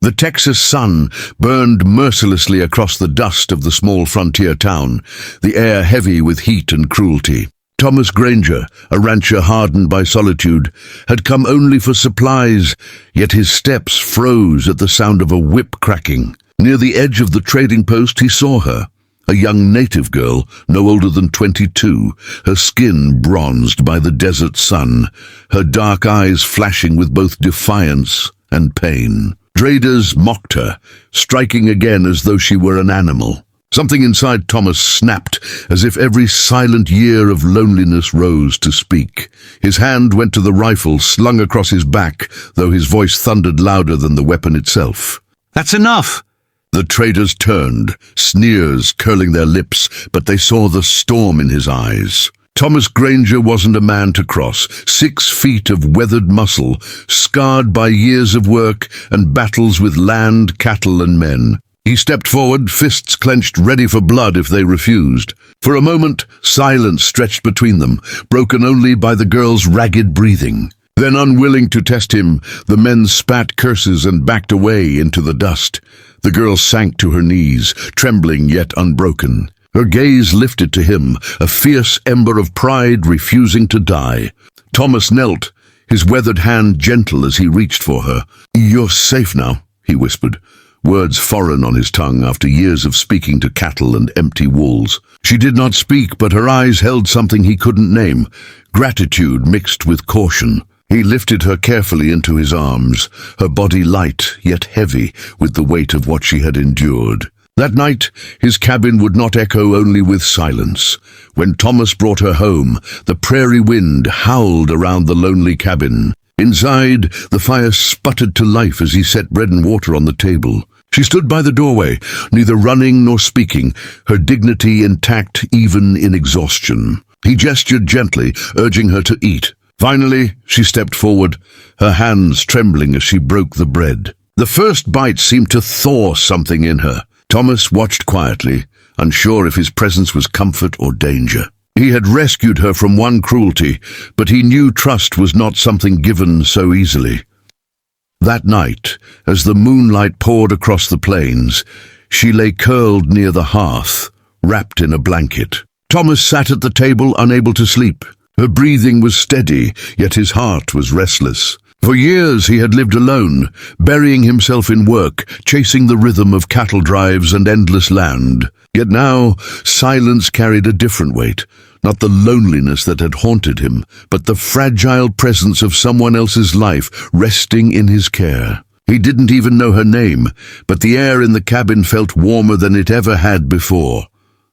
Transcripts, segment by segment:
The Texas sun burned mercilessly across the dust of the small frontier town, the air heavy with heat and cruelty. Thomas Granger, a rancher hardened by solitude, had come only for supplies, yet his steps froze at the sound of a whip cracking. Near the edge of the trading post he saw her, a young native girl, no older than 22, her skin bronzed by the desert sun, her dark eyes flashing with both defiance and pain. Traders mocked her, striking again as though she were an animal. Something inside Thomas snapped, as if every silent year of loneliness rose to speak. His hand went to the rifle slung across his back, though his voice thundered louder than the weapon itself. "That's enough!" The traders turned, sneers curling their lips, but they saw the storm in his eyes. Thomas Granger wasn't a man to cross, 6 feet of weathered muscle, scarred by years of work and battles with land, cattle, and men. He stepped forward, fists clenched, ready for blood if they refused. For a moment, silence stretched between them, broken only by the girl's ragged breathing. Then, unwilling to test him, the men spat curses and backed away into the dust. The girl sank to her knees, trembling yet unbroken. Her gaze lifted to him, a fierce ember of pride refusing to die. Thomas knelt, his weathered hand gentle as he reached for her. "You're safe now," he whispered, words foreign on his tongue after years of speaking to cattle and empty walls. She did not speak, but her eyes held something he couldn't name, gratitude mixed with caution. He lifted her carefully into his arms, her body light yet heavy with the weight of what she had endured. That night, his cabin would not echo only with silence. When Thomas brought her home, the prairie wind howled around the lonely cabin. Inside, the fire sputtered to life as he set bread and water on the table. She stood by the doorway, neither running nor speaking, her dignity intact even in exhaustion. He gestured gently, urging her to eat. Finally, she stepped forward, her hands trembling as she broke the bread. The first bite seemed to thaw something in her. Thomas watched quietly, unsure if his presence was comfort or danger. He had rescued her from one cruelty, but he knew trust was not something given so easily. That night, as the moonlight poured across the plains, she lay curled near the hearth, wrapped in a blanket. Thomas sat at the table, unable to sleep. Her breathing was steady, yet his heart was restless. For years he had lived alone, burying himself in work, chasing the rhythm of cattle drives and endless land. Yet now, silence carried a different weight, not the loneliness that had haunted him, but the fragile presence of someone else's life resting in his care. He didn't even know her name, but the air in the cabin felt warmer than it ever had before.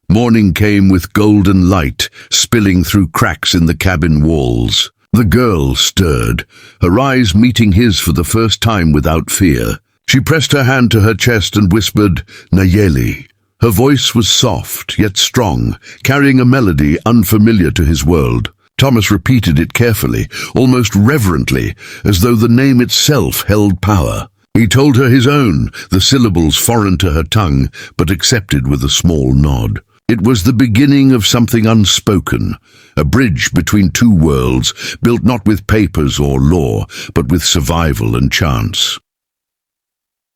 Morning came with golden light spilling through cracks in the cabin walls. The girl stirred, her eyes meeting his for the first time without fear. She pressed her hand to her chest and whispered, "Nayeli." Her voice was soft yet strong, carrying a melody unfamiliar to his world. Thomas repeated it carefully, almost reverently, as though the name itself held power. He told her his own, the syllables foreign to her tongue, but accepted with a small nod. It was the beginning of something unspoken, a bridge between two worlds, built not with papers or law, but with survival and chance.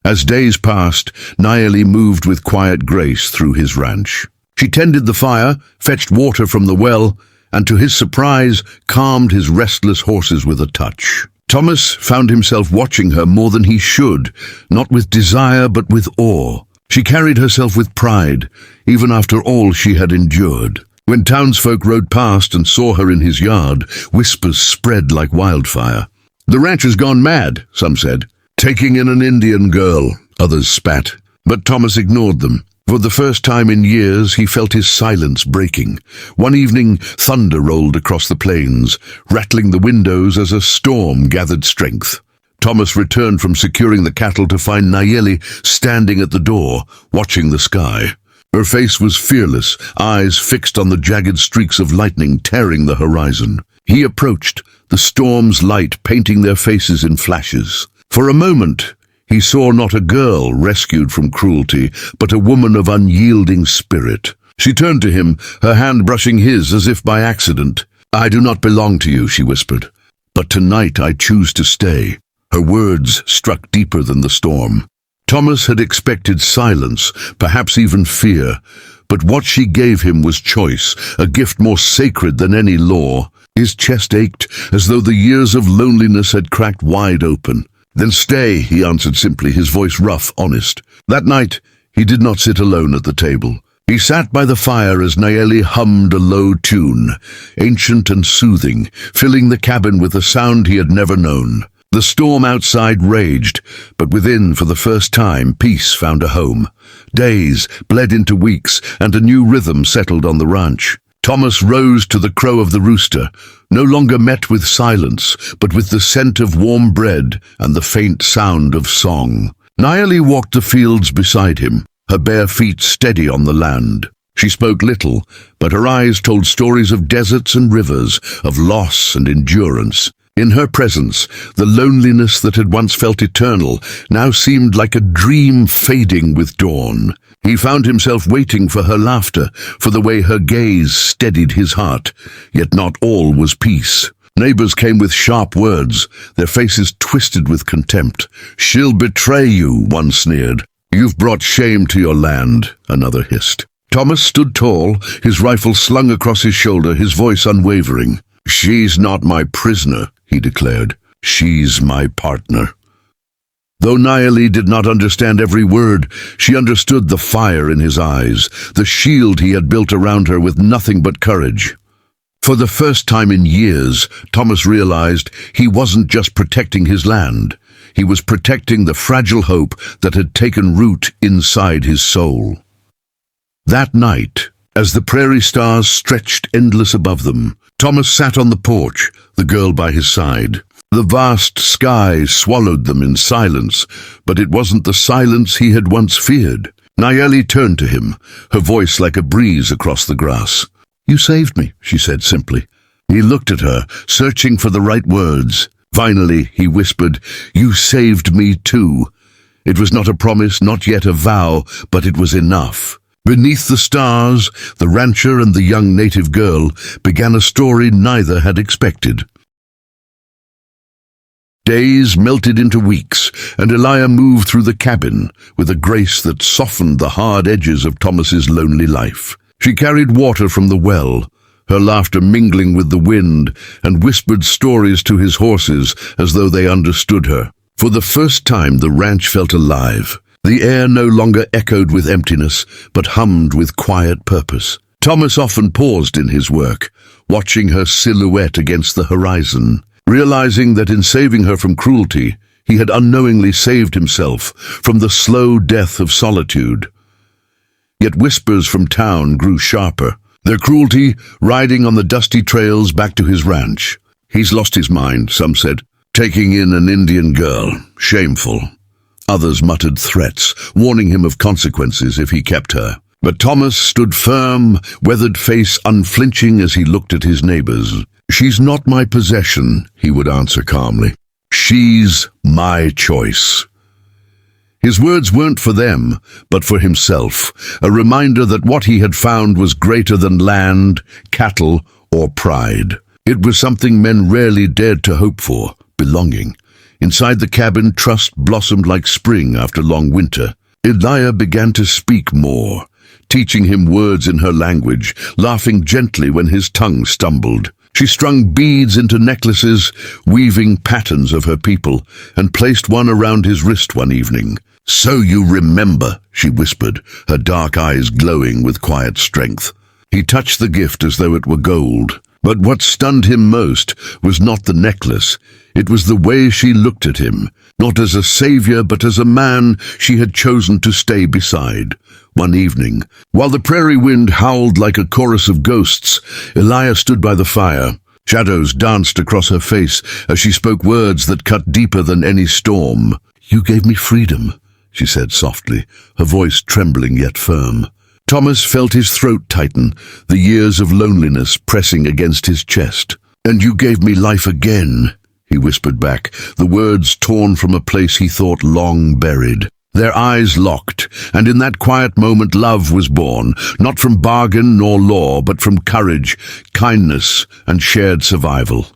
As days passed, Nayeli moved with quiet grace through his ranch. She tended the fire, fetched water from the well, and to his surprise, calmed his restless horses with a touch. Thomas found himself watching her more than he should, not with desire but with awe. She carried herself with pride, even after all she had endured. When townsfolk rode past and saw her in his yard, whispers spread like wildfire. "The rancher's gone mad," some said. "Taking in an Indian girl," others spat. But Thomas ignored them. For the first time in years, he felt his silence breaking. One evening, thunder rolled across the plains, rattling the windows as a storm gathered strength. Thomas returned from securing the cattle to find Nayeli standing at the door, watching the sky. Her face was fearless, eyes fixed on the jagged streaks of lightning tearing the horizon. He approached, the storm's light painting their faces in flashes. For a moment, he saw not a girl rescued from cruelty, but a woman of unyielding spirit. She turned to him, her hand brushing his as if by accident. "I do not belong to you," she whispered, "but tonight I choose to stay." Her words struck deeper than the storm. Thomas had expected silence, perhaps even fear, but what she gave him was choice, a gift more sacred than any law. His chest ached, as though the years of loneliness had cracked wide open. "Then stay," he answered simply, his voice rough, honest. That night, he did not sit alone at the table. He sat by the fire as Nayeli hummed a low tune, ancient and soothing, filling the cabin with a sound he had never known. The storm outside raged, but within, for the first time, peace found a home. Days bled into weeks, and a new rhythm settled on the ranch. Thomas rose to the crow of the rooster, no longer met with silence, but with the scent of warm bread and the faint sound of song. Nayeli walked the fields beside him, her bare feet steady on the land. She spoke little, but her eyes told stories of deserts and rivers, of loss and endurance. In her presence, the loneliness that had once felt eternal now seemed like a dream fading with dawn. He found himself waiting for her laughter, for the way her gaze steadied his heart. Yet not all was peace. Neighbors came with sharp words, their faces twisted with contempt. "She'll betray you," one sneered. "You've brought shame to your land," another hissed. Thomas stood tall, his rifle slung across his shoulder, his voice unwavering. "She's not my prisoner," he declared. "She's my partner." Though Nayeli did not understand every word, she understood the fire in his eyes, the shield he had built around her with nothing but courage. For the first time in years, Thomas realized he wasn't just protecting his land. He was protecting the fragile hope that had taken root inside his soul. That night, as the prairie stars stretched endless above them, Thomas sat on the porch, the girl by his side. The vast sky swallowed them in silence, but it wasn't the silence he had once feared. Nayeli turned to him, her voice like a breeze across the grass. "You saved me," she said simply. He looked at her, searching for the right words. Finally, he whispered, "You saved me too." It was not a promise, not yet a vow, but it was enough. Beneath the stars, the rancher and the young native girl began a story neither had expected. Days melted into weeks, and Elijah moved through the cabin with a grace that softened the hard edges of Thomas's lonely life. She carried water from the well, her laughter mingling with the wind, and whispered stories to his horses as though they understood her. For the first time, the ranch felt alive. The air no longer echoed with emptiness, but hummed with quiet purpose. Thomas often paused in his work, watching her silhouette against the horizon, realizing that in saving her from cruelty, he had unknowingly saved himself from the slow death of solitude. Yet whispers from town grew sharper, their cruelty riding on the dusty trails back to his ranch. "He's lost his mind," some said, "taking in an Indian girl. Shameful." Others muttered threats, warning him of consequences if he kept her. But Thomas stood firm, weathered face unflinching as he looked at his neighbors. "She's not my possession," he would answer calmly. "She's my choice." His words weren't for them, but for himself, a reminder that what he had found was greater than land, cattle, or pride. It was something men rarely dared to hope for, belonging. Inside the cabin, trust blossomed like spring after long winter. Elijah began to speak more, teaching him words in her language, laughing gently when his tongue stumbled. She strung beads into necklaces, weaving patterns of her people, and placed one around his wrist one evening. "So you remember," she whispered, her dark eyes glowing with quiet strength. He touched the gift as though it were gold. But what stunned him most was not the necklace. It was the way she looked at him, not as a savior but as a man she had chosen to stay beside. One evening, while the prairie wind howled like a chorus of ghosts, Elijah stood by the fire. Shadows danced across her face as she spoke words that cut deeper than any storm. "You gave me freedom," she said softly, her voice trembling yet firm. Thomas felt his throat tighten, the years of loneliness pressing against his chest. "And you gave me life again," he whispered back, the words torn from a place he thought long buried. Their eyes locked, and in that quiet moment love was born, not from bargain nor law, but from courage, kindness, and shared survival.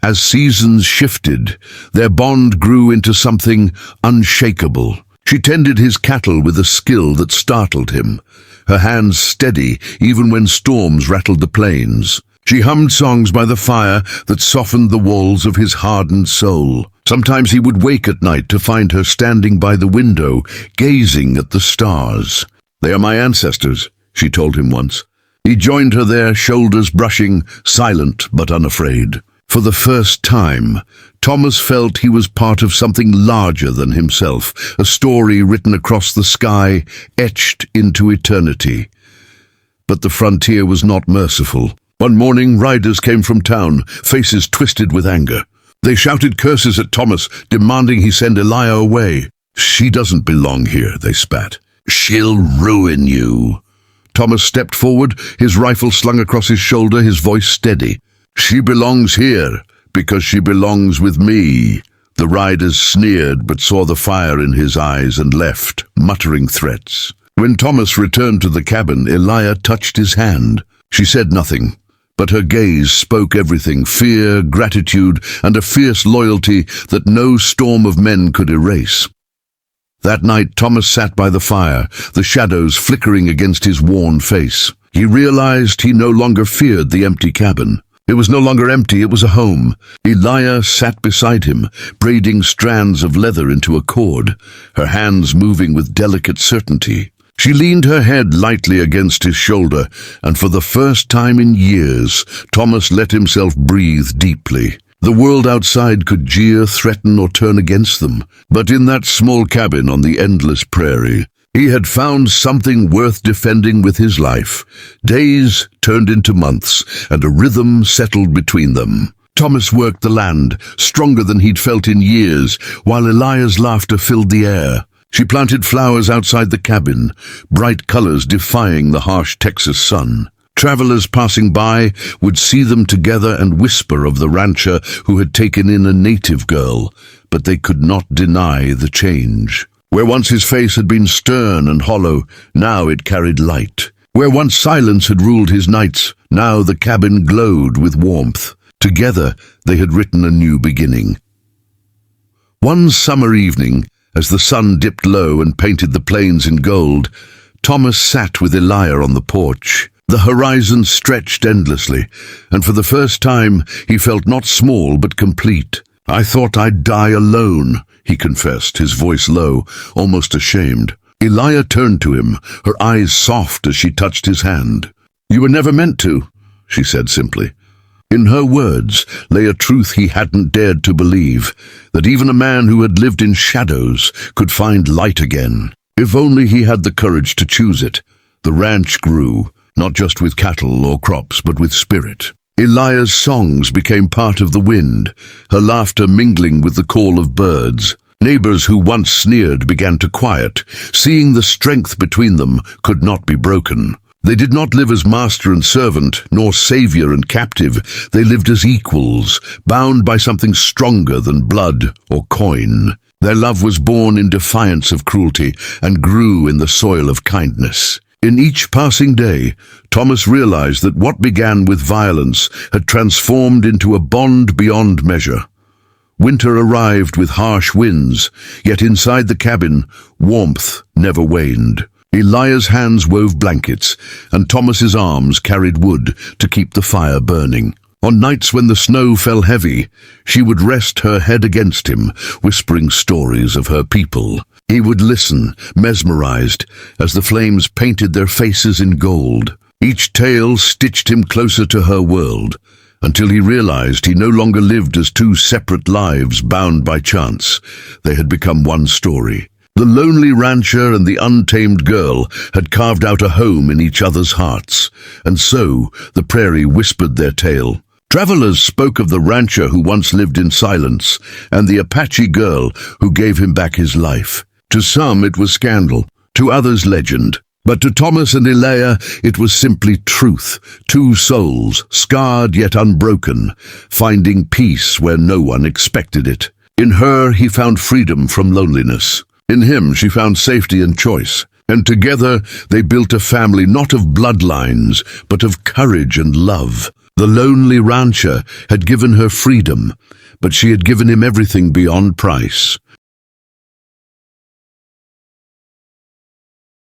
As seasons shifted, their bond grew into something unshakable. She tended his cattle with a skill that startled him, her hands steady even when storms rattled the plains. She hummed songs by the fire that softened the walls of his hardened soul. Sometimes he would wake at night to find her standing by the window, gazing at the stars. "They are my ancestors," she told him once. He joined her there, shoulders brushing, silent but unafraid. For the first time, Thomas felt he was part of something larger than himself, a story written across the sky, etched into eternity. But the frontier was not merciful. One morning, riders came from town, faces twisted with anger. They shouted curses at Thomas, demanding he send Elijah away. "She doesn't belong here," they spat. "She'll ruin you." Thomas stepped forward, his rifle slung across his shoulder, his voice steady. "She belongs here, because she belongs with me." The riders sneered but saw the fire in his eyes and left, muttering threats. When Thomas returned to the cabin, Elijah touched his hand. She said nothing, but her gaze spoke everything: fear, gratitude, and a fierce loyalty that no storm of men could erase. That night, Thomas sat by the fire, the shadows flickering against his worn face. He realized he no longer feared the empty cabin. It was no longer empty, it was a home. Elijah sat beside him, braiding strands of leather into a cord, her hands moving with delicate certainty. She leaned her head lightly against his shoulder, and for the first time in years, Thomas let himself breathe deeply. The world outside could jeer, threaten, or turn against them, but in that small cabin on the endless prairie, he had found something worth defending with his life. Days turned into months, and a rhythm settled between them. Thomas worked the land, stronger than he'd felt in years, while Elijah's laughter filled the air. She planted flowers outside the cabin, bright colors defying the harsh Texas sun. Travelers passing by would see them together and whisper of the rancher who had taken in a native girl, but they could not deny the change. Where once his face had been stern and hollow, now it carried light. Where once silence had ruled his nights, now the cabin glowed with warmth. Together they had written a new beginning. One summer evening, as the sun dipped low and painted the plains in gold, Thomas sat with Elijah on the porch. The horizon stretched endlessly, and for the first time he felt not small but complete. "I thought I'd die alone," he confessed, his voice low, almost ashamed. Elijah turned to him, her eyes soft as she touched his hand. "You were never meant to," she said simply. In her words lay a truth he hadn't dared to believe, that even a man who had lived in shadows could find light again. If only he had the courage to choose it. The ranch grew, not just with cattle or crops, but with spirit. Elijah's songs became part of the wind, her laughter mingling with the call of birds. Neighbors who once sneered began to quiet, seeing the strength between them could not be broken. They did not live as master and servant, nor savior and captive. They lived as equals, bound by something stronger than blood or coin. Their love was born in defiance of cruelty and grew in the soil of kindness. In each passing day, Thomas realized that what began with violence had transformed into a bond beyond measure. Winter arrived with harsh winds, yet inside the cabin, warmth never waned. Elijah's hands wove blankets, and Thomas's arms carried wood to keep the fire burning. On nights when the snow fell heavy, she would rest her head against him, whispering stories of her people. He would listen, mesmerized, as the flames painted their faces in gold. Each tale stitched him closer to her world, until he realized he no longer lived as two separate lives bound by chance. They had become one story. The lonely rancher and the untamed girl had carved out a home in each other's hearts, and so the prairie whispered their tale. Travelers spoke of the rancher who once lived in silence, and the Apache girl who gave him back his life. To some it was scandal, to others legend. But to Thomas and Elijah it was simply truth, two souls, scarred yet unbroken, finding peace where no one expected it. In her he found freedom from loneliness. In him she found safety and choice. And together they built a family not of bloodlines, but of courage and love. The lonely rancher had given her freedom, but she had given him everything beyond price.